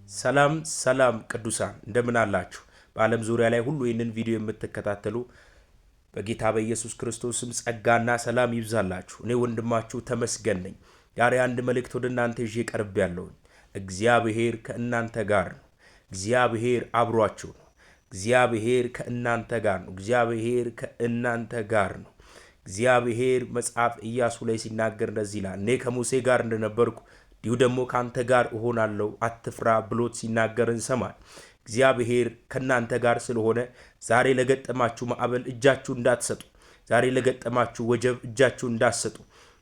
ሰላም ሰላም ቅዱሳን እንደምን አላችሁ? በዓለም ዙሪያ ላይ ሁሉ ይህንን ቪዲዮ የምትከታተሉ በጌታ በኢየሱስ ክርስቶስም ጸጋና ሰላም ይብዛላችሁ። እኔ ወንድማችሁ ተመስገን ነኝ። ዛሬ አንድ መልእክት ወደ እናንተ ይዤ ቀርቤያለሁ። እግዚአብሔር ከእናንተ ጋር ነው። እግዚአብሔር አብሯችሁ ነው። እግዚአብሔር ከእናንተ ጋር ነው። እግዚአብሔር ከእናንተ ጋር ነው። እግዚአብሔር መጽሐፍ ኢያሱ ላይ ሲናገር እንደዚህ ይላል፣ እኔ ከሙሴ ጋር እንደነበርኩ እንዲሁ ደግሞ ካንተ ጋር እሆናለሁ አትፍራ ብሎት ሲናገር እንሰማል። እግዚአብሔር ከናንተ ጋር ስለሆነ ዛሬ ለገጠማችሁ ማዕበል እጃችሁ እንዳትሰጡ፣ ዛሬ ለገጠማችሁ ወጀብ እጃችሁ እንዳትሰጡ።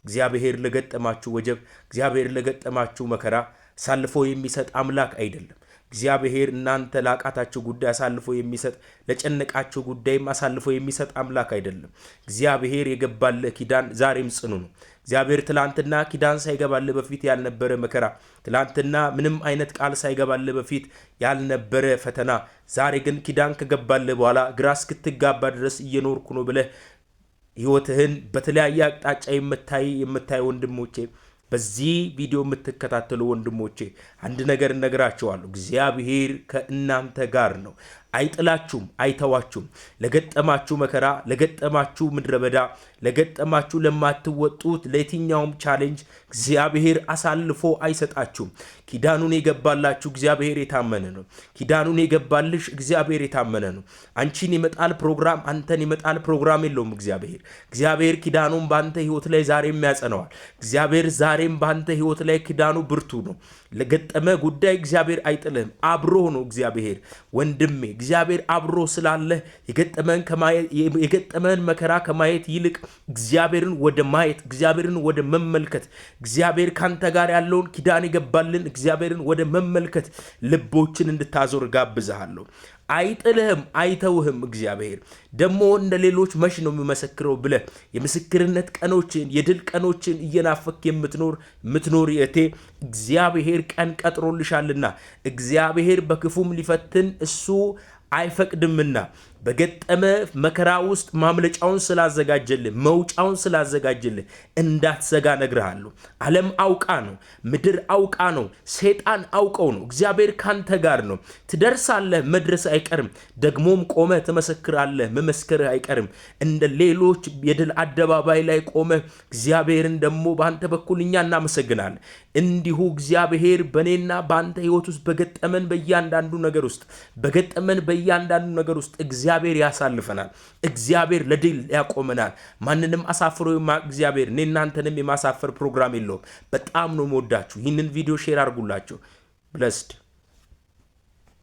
እግዚአብሔር ለገጠማችሁ ወጀብ፣ እግዚአብሔር ለገጠማችሁ መከራ አሳልፎ የሚሰጥ አምላክ አይደለም። እግዚአብሔር እናንተ ላቃታችሁ ጉዳይ አሳልፎ የሚሰጥ ለጨነቃችሁ ጉዳይም አሳልፎ የሚሰጥ አምላክ አይደለም። እግዚአብሔር የገባልህ ኪዳን ዛሬም ጽኑ ነው። እግዚአብሔር ትላንትና ኪዳን ሳይገባልህ በፊት ያልነበረ መከራ፣ ትላንትና ምንም አይነት ቃል ሳይገባልህ በፊት ያልነበረ ፈተና፣ ዛሬ ግን ኪዳን ከገባልህ በኋላ ግራ እስክትጋባ ድረስ እየኖርኩ ነው ብለህ ህይወትህን በተለያየ አቅጣጫ የምታይ ወንድሞቼ፣ በዚህ ቪዲዮ የምትከታተሉ ወንድሞቼ አንድ ነገር እነግራችኋለሁ። እግዚአብሔር ከእናንተ ጋር ነው። አይጥላችሁም፣ አይተዋችሁም። ለገጠማችሁ መከራ፣ ለገጠማችሁ ምድረ በዳ፣ ለገጠማችሁ ለማትወጡት ለየትኛውም ቻሌንጅ እግዚአብሔር አሳልፎ አይሰጣችሁም። ኪዳኑን የገባላችሁ እግዚአብሔር የታመነ ነው። ኪዳኑን የገባልሽ እግዚአብሔር የታመነ ነው። አንቺን የመጣል ፕሮግራም፣ አንተን የመጣል ፕሮግራም የለውም እግዚአብሔር ኪዳኑን በአንተ ህይወት ላይ ዛሬም ያጸነዋል። እግዚአብሔር ዛሬም በአንተ ህይወት ላይ ኪዳኑ ብርቱ ነው። ለገጠመ ጉዳይ እግዚአብሔር አይጥልህም። አብሮ ነው እግዚአብሔር ወንድሜ። እግዚአብሔር አብሮ ስላለ የገጠመን መከራ ከማየት ይልቅ እግዚአብሔርን ወደ ማየት፣ እግዚአብሔርን ወደ መመልከት፣ እግዚአብሔር ካንተ ጋር ያለውን ኪዳን የገባልን እግዚአብሔርን ወደ መመልከት ልቦችን እንድታዞር ጋብዛለሁ። አይጥልህም፣ አይተውህም። እግዚአብሔር ደግሞ እንደ ሌሎች መች ነው የሚመሰክረው ብለህ የምስክርነት ቀኖችን፣ የድል ቀኖችን እየናፈክ የምትኖር የቴ እግዚአብሔር ቀን ቀጥሮልሻልና እግዚአብሔር በክፉም ሊፈትን እሱ አይፈቅድምና በገጠመ መከራ ውስጥ ማምለጫውን ስላዘጋጀልህ፣ መውጫውን ስላዘጋጀልህ እንዳትሰጋ ነግርሃለሁ። ዓለም አውቃ ነው፣ ምድር አውቃ ነው፣ ሰይጣን አውቀው ነው። እግዚአብሔር ካንተ ጋር ነው። ትደርሳለህ፣ መድረስ አይቀርም። ደግሞም ቆመ ትመሰክራለህ፣ መመስከርህ አይቀርም። እንደ ሌሎች የድል አደባባይ ላይ ቆመ እግዚአብሔርን ደግሞ በአንተ በኩል እኛ እናመሰግናለን። እንዲሁ እግዚአብሔር በእኔና በአንተ ህይወት ውስጥ በገጠመን በእያንዳንዱ ነገር ውስጥ እግዚአብሔር ያሳልፈናል። እግዚአብሔር ለድል ያቆመናል። ማንንም አሳፍሮ እግዚአብሔር እኔ እናንተንም የማሳፈር ፕሮግራም የለውም። በጣም ነው የምወዳችሁ። ይህንን ቪዲዮ ሼር አድርጉላችሁ። ብለስድ